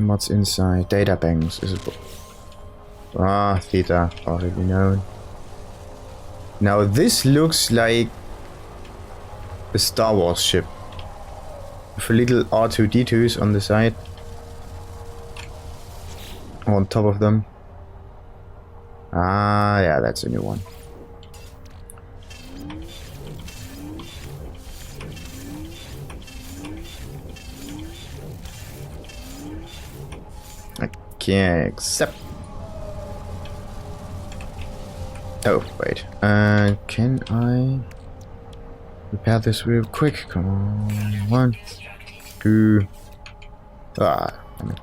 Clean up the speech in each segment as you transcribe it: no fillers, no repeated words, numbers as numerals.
What's inside? Data banks. Is it? Ah, theta. Already known. Now this looks like a Star Wars ship. With a little R2-D2s on the side. On top of them. Ah, yeah, that's a new one. Okay, accept. Oh, wait. Can I repair this real quick? Come on. 1, 2. Ah, damn it.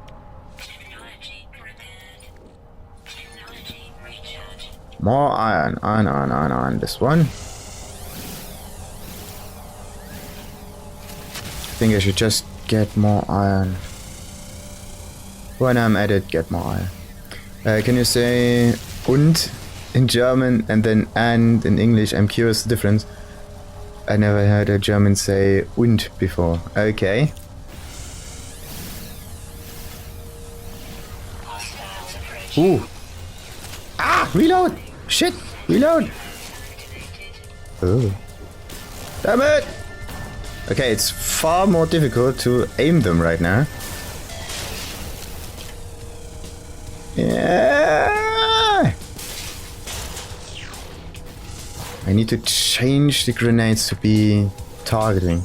More iron. This one. I think I should just get more iron. When I'm at it, get more iron. Can you say und in German and then and in English? I'm curious the difference. I never heard a German say und before. Okay. Ooh. Ah! Reload! Shit! Reload! Oh. Damn it! Okay, it's far more difficult to aim them right now. Yeah! I need to change the grenades to be targeting.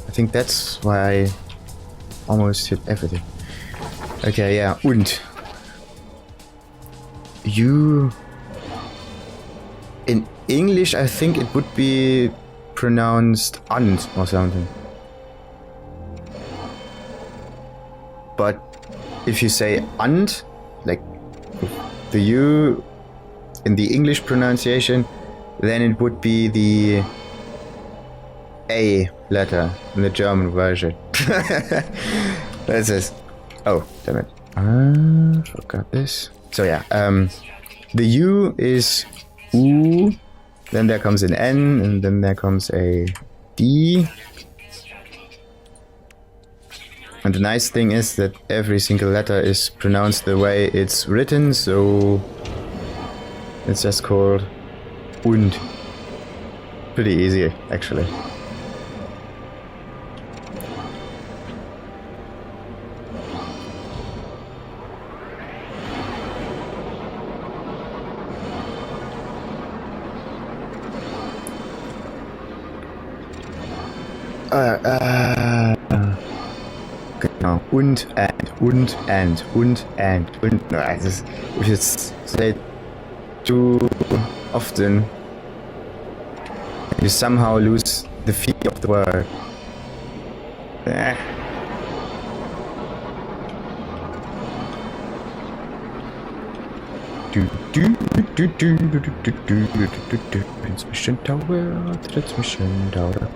I think that's why I almost hit everything. Okay, yeah, und. You... In English, I think it would be pronounced and or something. But if you say and, like the U in the English pronunciation, then it would be the A letter in the German version. That's it. Oh, damn it. Forgot this. So yeah, the U is U, then there comes an N, and then there comes a D. And the nice thing is that every single letter is pronounced the way it's written, so it's just called und. Pretty easy, actually. Genau. Und. No, if you say it too often, you somehow lose the feel of the word. Transmission tower.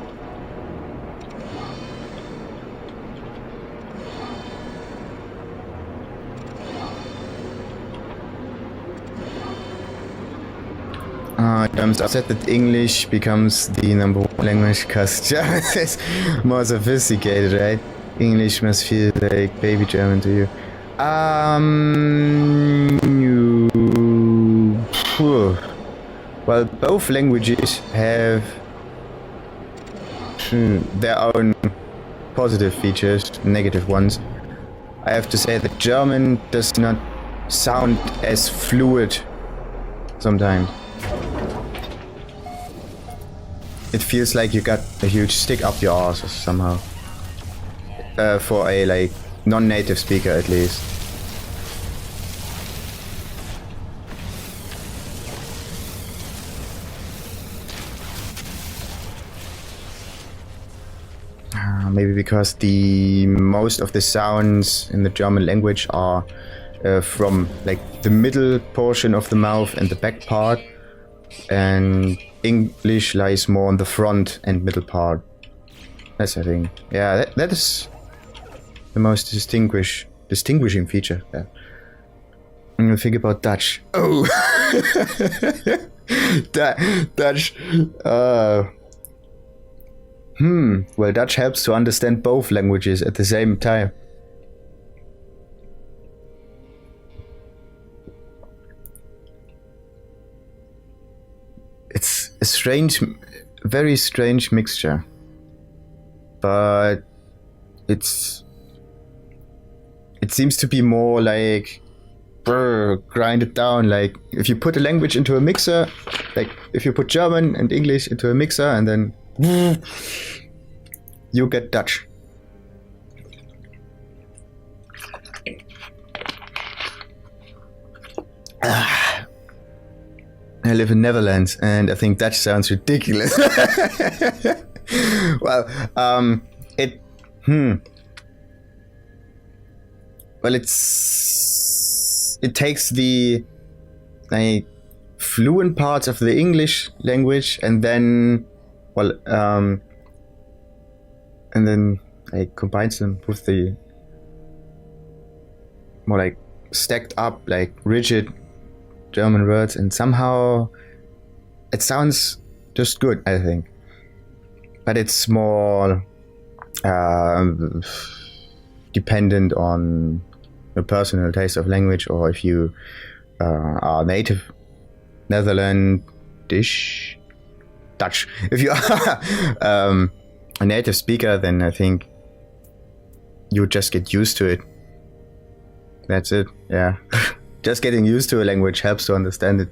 I'm upset that English becomes the #1 language because German is more sophisticated, right? English must feel like baby German to you. Well, both languages have their own positive features, negative ones. I have to say that German does not sound as fluid sometimes. It feels like you got a huge stick up your arse somehow. For a like non-native speaker at least. Maybe because most of the sounds in the German language are from like the middle portion of the mouth and the back part, and English lies more on the front and middle part. That's the thing. Yeah, that is the most distinguishing feature. Yeah. I'm gonna think about Dutch. Oh, Dutch. Well, Dutch helps to understand both languages at the same time. strange, very strange mixture. But it seems to be more like grind it down. Like if you put a language into a mixer, like if you put German and English into a mixer and then you get Dutch. I live in Netherlands and I think Dutch sounds ridiculous. Well, well, it takes the like fluent parts of the English language and then, well, and then like combines them with the more like stacked up, like rigid German words, and somehow it sounds just good, I think. But it's more dependent on your personal taste of language, or if you are native Netherlandish Dutch. If you are a native speaker, then I think you just get used to it. That's it, yeah. Just getting used to a language helps to understand it.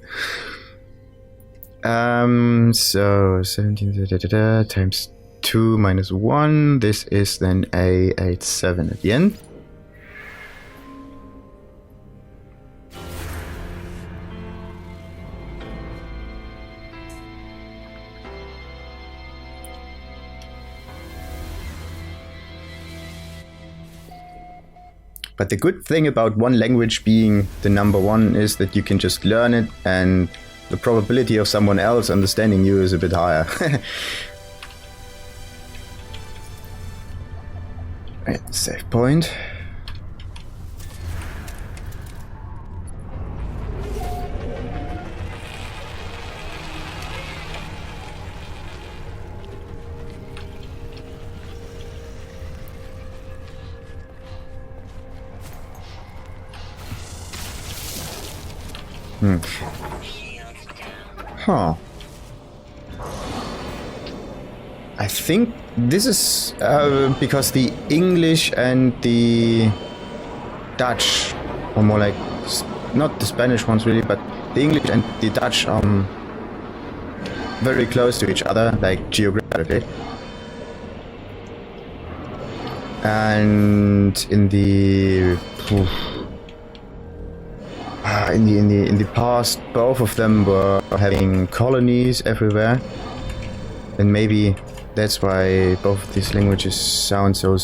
So 17 times 2 minus 1. This is then A87 at the end. But the good thing about one language being the number one is that you can just learn it, and the probability of someone else understanding you is a bit higher. Right, save point. Huh. I think this is because the English and the Dutch, or more like, not the Spanish ones really, but the English and the Dutch are very close to each other, like geographically. And in the in the past, both of them were having colonies everywhere, and maybe that's why both of these languages sound so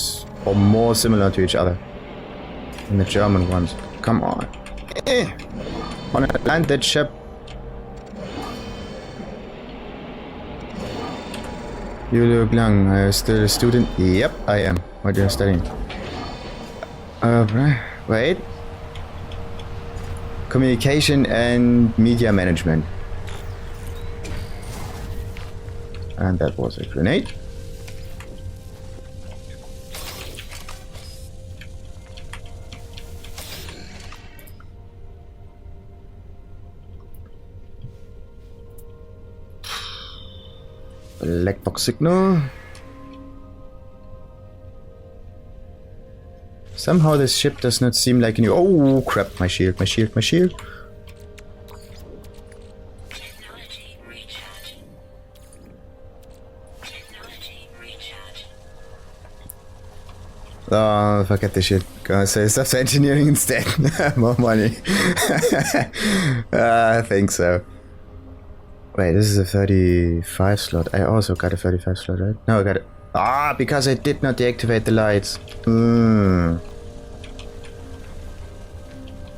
or more similar to each other than the German ones. Come on, on a land that ship. You look young. Are you still a student? Yep, I am. What are you studying? Wait. Communication and media management. And that was a grenade. Black box signal. Somehow this ship does not seem like any. Oh crap! My shield! My shield! My shield! Technology recharge. Technology recharge. Oh, forget this shit. Gonna say stuff engineering instead. More money. I think so. Wait, this is a 35 slot. I also got a 35 slot, right? No, I got it. Ah, because I did not deactivate the lights.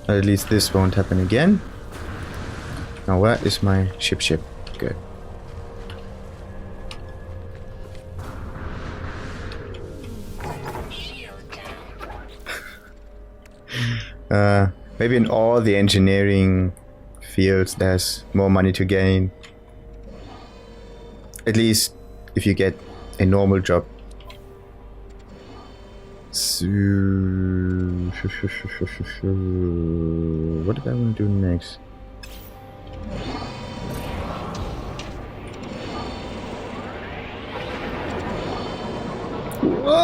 At least this won't happen again. Now where is my ship? Good. Maybe in all the engineering fields there's more money to gain. At least if you get a normal job. So, what did I want to do next?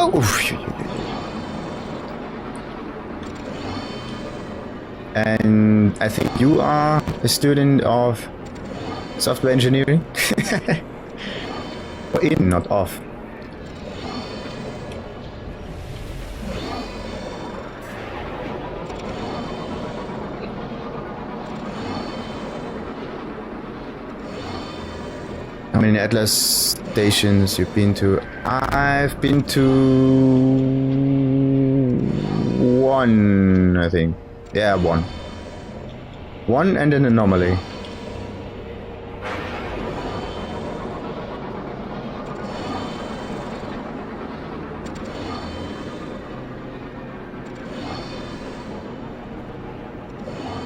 Whoa! Oof. And I think you are a student of software engineering? Or in, not off. How many Atlas stations you've been to? I've been to one, I think. Yeah, one. One and an anomaly.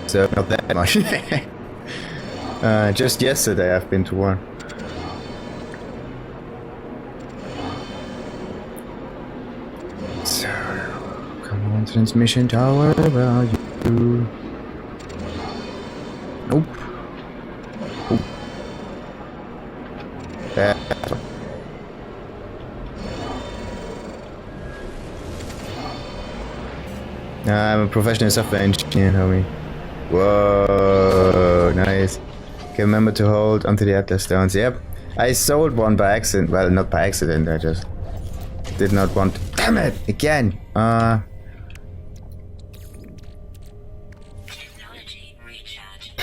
So not that much. Just yesterday I've been to one. So, come on, transmission tower, where are you? Nope. Oh. I'm a professional software engineer, homie. Whoa, nice. Okay, remember to hold onto the Atlas stones. Yep. I sold one by accident. Well, not by accident, I just did not want to. Damn it! Again! Technology recharge.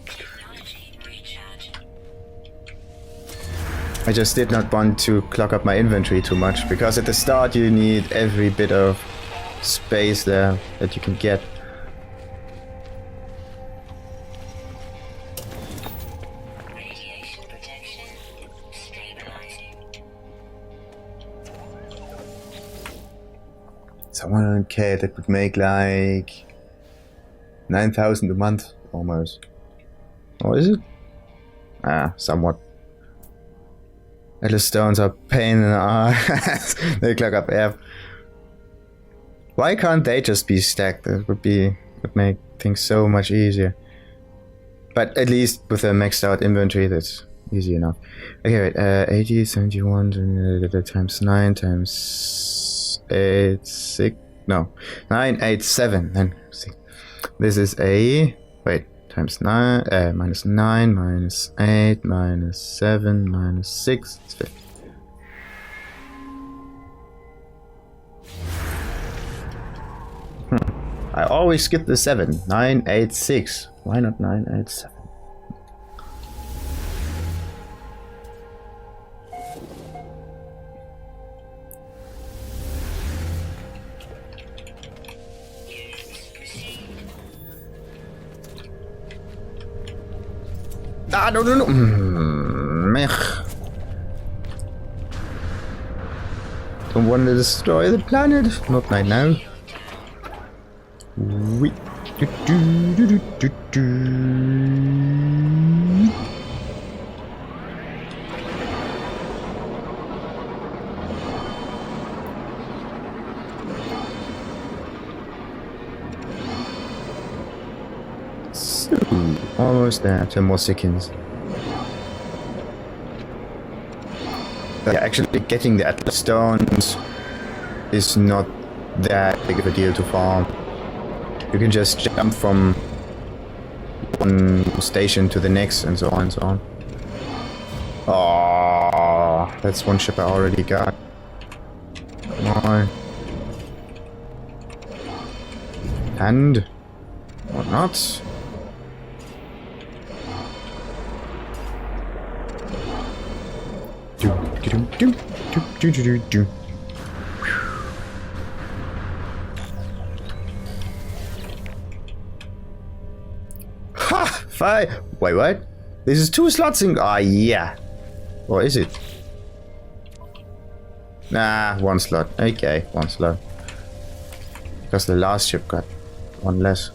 Technology recharge. I just did not want to clog up my inventory too much, because at the start you need every bit of space there that you can get. Radiation protection stabilizing. So 100k, that would make like 9,000 a month almost. Or is it? Somewhat. Atlas stones are pain in the ass. They clog up air. Why can't they just be stacked? That would make things so much easier. But at least with a maxed out inventory, that's easy enough. Okay, wait, 80, 71, times 9, times 8, 6, no, 9, 8, 7, then 6. This is a, wait, times 9, minus 9, minus 8, minus 7, minus 6, it's 50. I always skip the 7. 9, 8, 6. Why not 9, 8, 7? Ah, no. Mech. Don't want to destroy the planet. Not right now. Wait. So, almost there. 10 more seconds. But actually, getting the Atlas stones is not that big of a deal to farm. You can just jump from one station to the next and so on and so on. Oh, that's one ship I already got. Come on. And or not. Do. Ha! 5. Wait, what? This is 2 slots in. Ah, yeah. Or is it? Nah, 1 slot. Okay, 1 slot. Because the last ship got 1 less.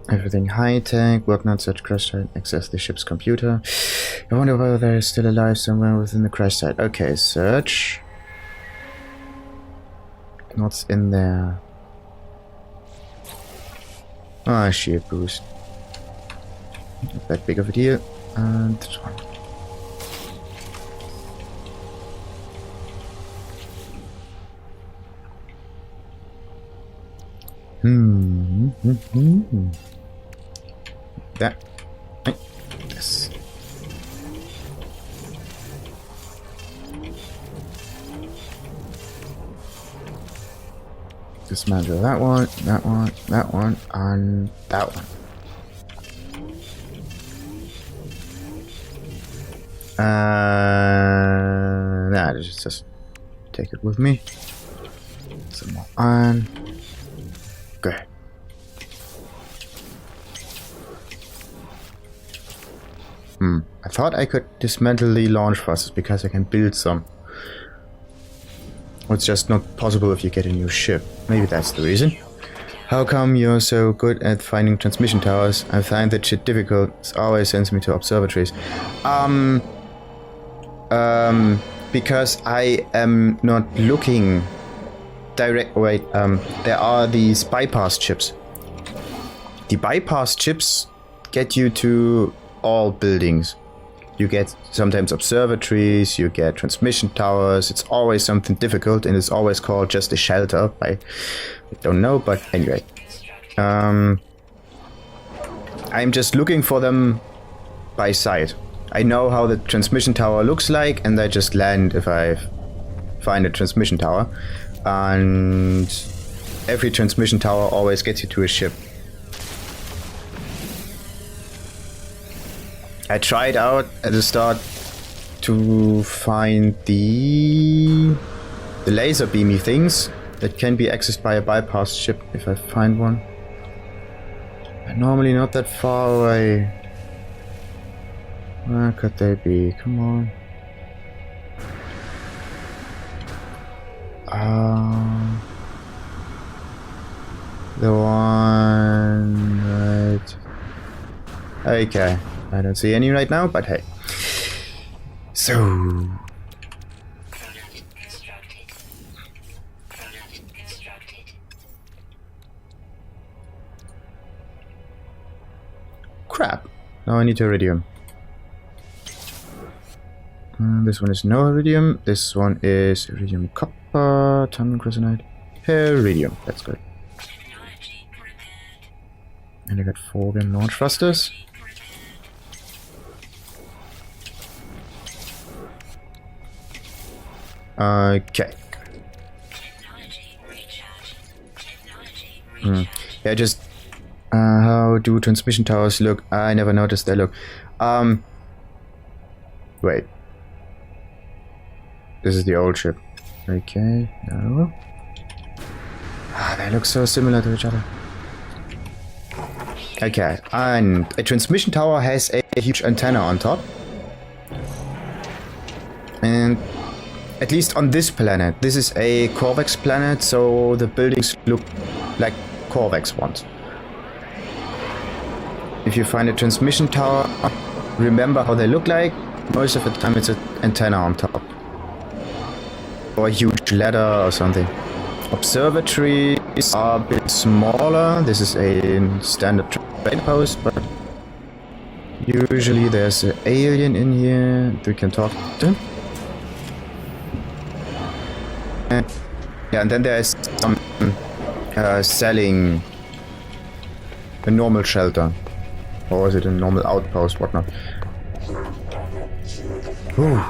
Everything high-tech, work not such crash site, access the ship's computer. I wonder whether there is still alive somewhere within the crash site. Okay, search. What's in there? Ah, shear boost. Not that big of a deal. And this one. That. Yes. Dismantle that one, that one, that one, and that one. Nah, just take it with me. Some more iron. Good. I thought I could dismantle the launch thrusters because I can build some. It's just not possible if you get a new ship. Maybe that's the reason. How come you're so good at finding transmission towers? I find that shit difficult. It always sends me to observatories. Because I am not looking direct. Wait, there are these bypass chips. The bypass chips get you to all buildings. You get sometimes observatories, you get transmission towers. It's always something difficult, and it's always called just a shelter. I don't know, but anyway. I'm just looking for them by sight. I know how the transmission tower looks like, and I just land if I find a transmission tower. And every transmission tower always gets you to a ship. I tried out at the start to find the laser beamy things that can be accessed by a bypass ship if I find one. But normally not that far away. Where could they be? Come on. The one right. Okay. I don't see any right now, but hey. So. Crap. Now I need iridium. This one is no iridium. This one is iridium copper, tungsten crystalline, iridium. That's good. And I got 4 again launch thrusters. Okay. Yeah, just how do transmission towers look? I never noticed they look. Wait. This is the old ship. Okay, no. They look so similar to each other. Okay, and a transmission tower has a huge antenna on top. And at least on this planet, this is a Corvex planet, so the buildings look like Corvex ones. If you find a transmission tower, remember how they look like. Most of the time it's an antenna on top. Or a huge ladder or something. Observatories are a bit smaller. This is a standard trade post, but usually there's an alien in here we can talk to. Yeah, and then there's some selling a normal shelter. Or is it a normal outpost, whatnot? Whew.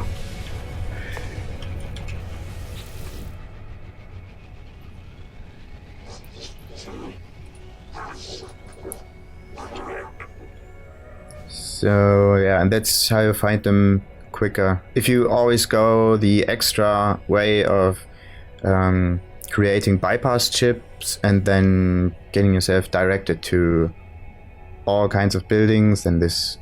So yeah, and that's how you find them quicker. If you always go the extra way of creating bypass chips and then getting yourself directed to all kinds of buildings, then this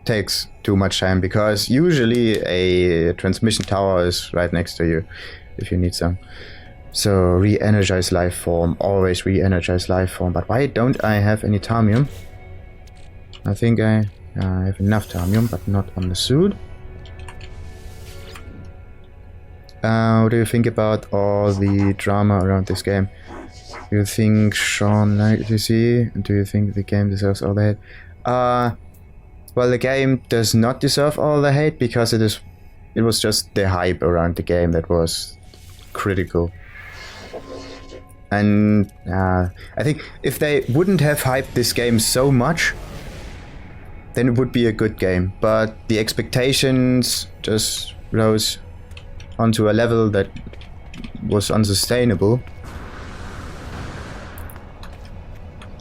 takes too much time, because usually a transmission tower is right next to you if you need some. So re-energize life form, always re-energize life form. But why don't I have any thamium? I think I have enough thamium, but not on the suit. What do you think about all the drama around this game? Do you think Sean liked to see? Do you think the game deserves all that? Well, the game does not deserve all the hate because it was just the hype around the game that was critical. And I think if they wouldn't have hyped this game so much, then it would be a good game. But the expectations just rose onto a level that was unsustainable.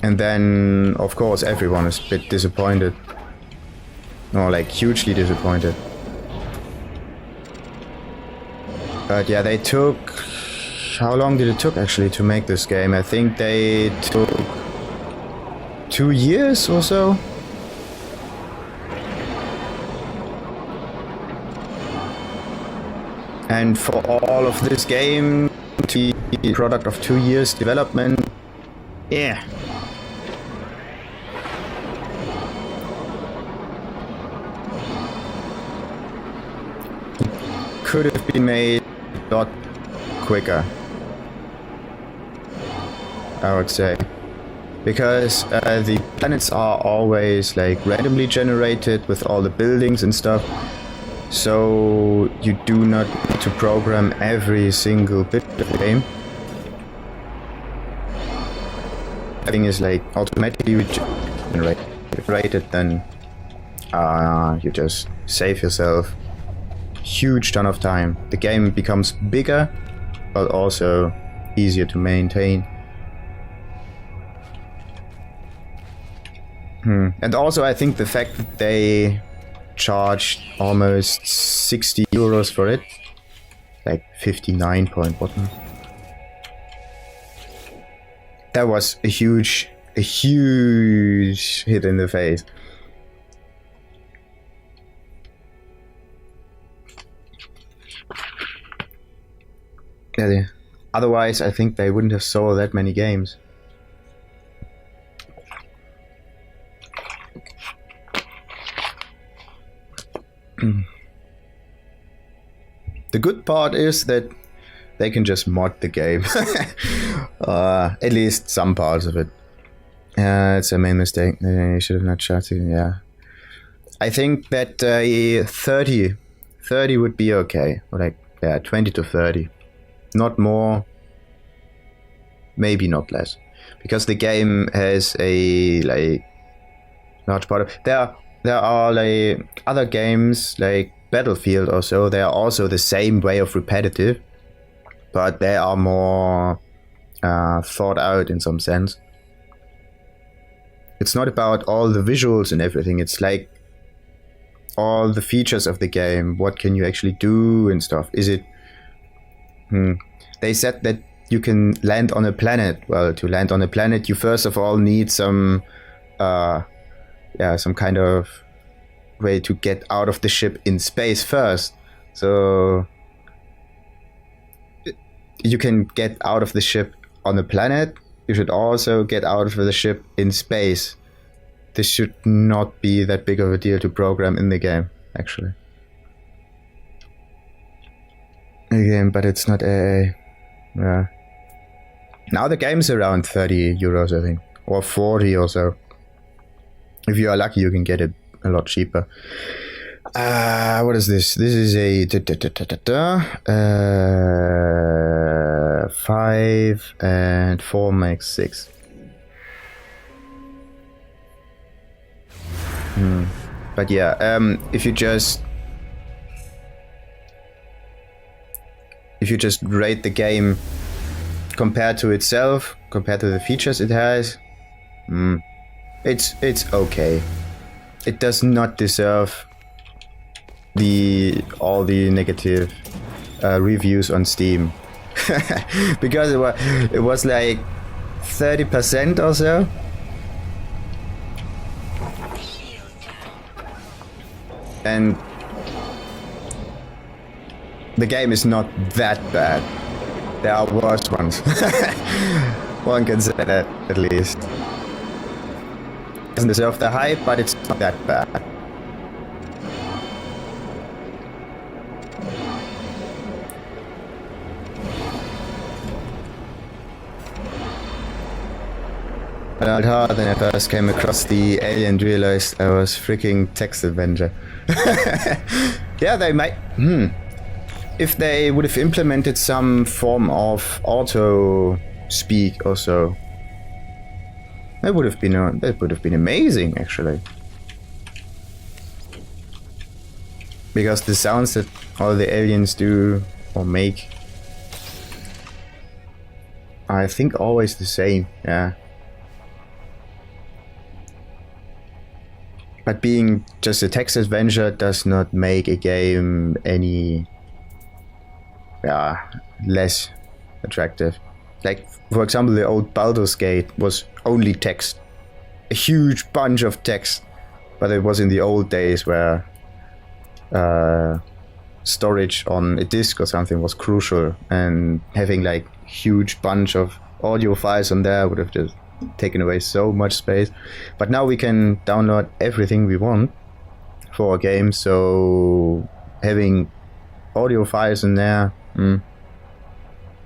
And then, of course, everyone is a bit disappointed. Or like hugely disappointed. But yeah, they took... How long did it took actually to make this game? I think they took 2 years or so. And for all of this game to be a product of 2 years development, yeah. Could have been made a lot quicker, I would say, because the planets are always like randomly generated with all the buildings and stuff, so you do not need to program every single bit of the game. Everything is like automatically generated, then you just save yourself huge ton of time. The game becomes bigger, but also easier to maintain. And also I think the fact that they charged almost 60 euros for it, like 59 point button, that was a huge hit in the face. Yeah, otherwise I think they wouldn't have sold that many games. The good part is that they can just mod the game. At least some parts of it. It's a main mistake. They should have not shot it. Yeah, I think that 30 would be okay. Or like, yeah, 20 to 30. Not more, maybe not less, because the game has a like large part of there are like other games like Battlefield or so. They are also the same way of repetitive, but they are more thought out in some sense. It's not about all the visuals and everything. It's like all the features of the game. What can you actually do and stuff? Is it They said that you can land on a planet. Well, to land on a planet, you first of all need some kind of way to get out of the ship in space first. So you can get out of the ship on a planet. You should also get out of the ship in space. This should not be that big of a deal to program in the game, actually. Again, but it's not AA. Yeah. Now the game's around 30 euros, I think, or 40 or so. If you are lucky, you can get it a lot cheaper. What is this? This is a 5 and 4 makes 6. But yeah, if you just rate the game compared to itself, compared to the features it has, it's okay. It does not deserve all the negative reviews on Steam, because it was like 30% or so. And the game is not that bad. There are worse ones. One can say that, at least. It doesn't deserve the hype, but it's not that bad. But hard when I first came across the alien, realized I was freaking text adventure. Yeah, they might. If they would have implemented some form of auto speak or so, that would have been amazing, actually. Because the sounds that all the aliens do or make, I think always the same. Yeah. But being just a text adventure does not make a game any less attractive. Like, for example, the old Baldur's Gate was only text. A huge bunch of text. But it was in the old days where storage on a disk or something was crucial, and having like huge bunch of audio files on there would have just taken away so much space. But now we can download everything we want for a game, so having audio files in there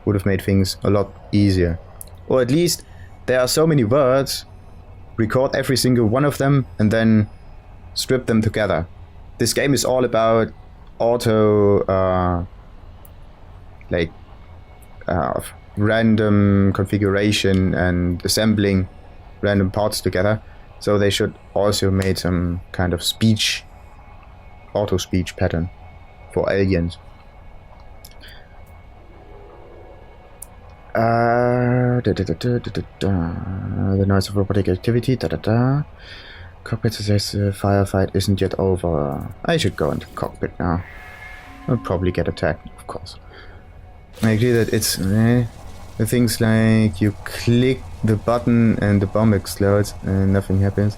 would have made things a lot easier. Or at least there are so many words, record every single one of them and then strip them together. This game is all about auto random configuration and assembling random parts together, so they should also made some kind of speech, auto speech pattern for aliens. The noise of robotic activity. Cockpit says the firefight isn't yet over. I should go into cockpit now. I'll probably get attacked, of course. I agree that it's the things like you click the button and the bomb explodes and nothing happens.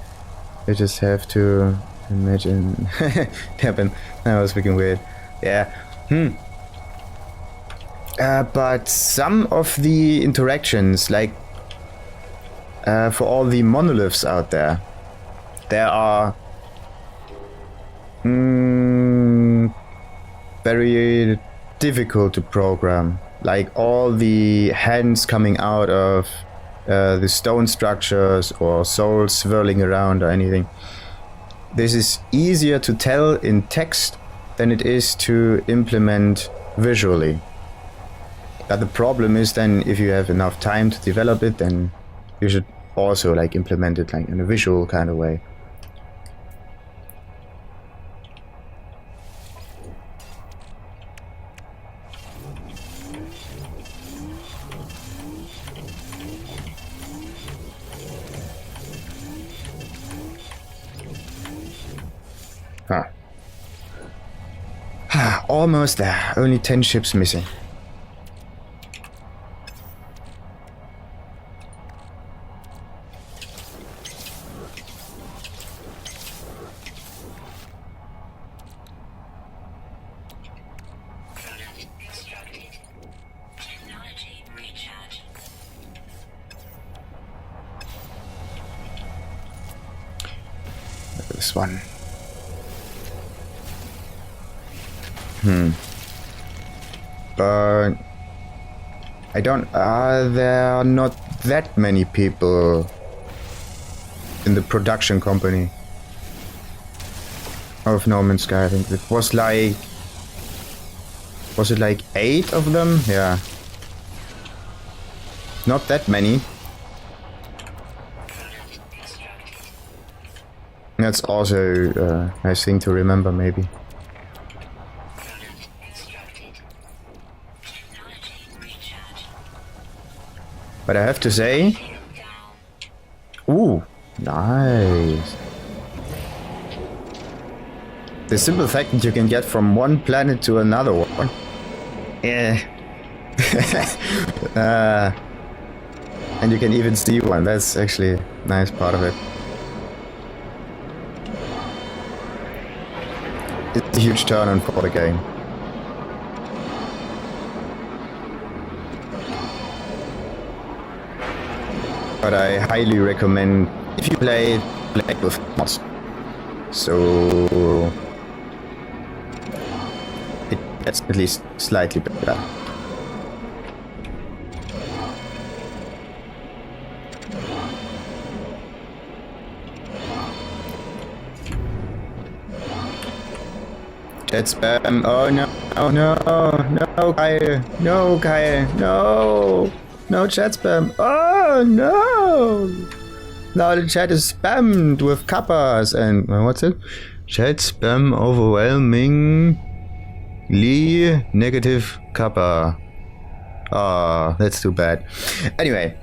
You just have to imagine it happened. That was freaking weird. Yeah. But some of the interactions, like for all the monoliths out there, there are very difficult to program. Like all the hands coming out of the stone structures or souls swirling around or anything. This is easier to tell in text than it is to implement visually. But the problem is then, if you have enough time to develop it, then you should also like implement it like in a visual kind of way. Almost there. Only 10 ships missing. Look at this one. But I don't. There are not that many people in the production company of No Man's Sky. I think it was like. Was it like 8 of them? Yeah. Not that many. That's also a nice thing to remember, maybe. But I have to say, ooh, nice. The simple fact that you can get from one planet to another one. Yeah. And you can even see one. That's actually a nice part of it. It's a huge turn on for the game. But I highly recommend, if you play with mods. So it gets at least slightly better. Chat spam. Oh no, oh no, no, Kyle. No, Kyle. No. No chat spam. Oh no. Now the chat is spammed with kappas and what's it? Chat spam overwhelmingly negative kappa. Ah, that's too bad. Anyway.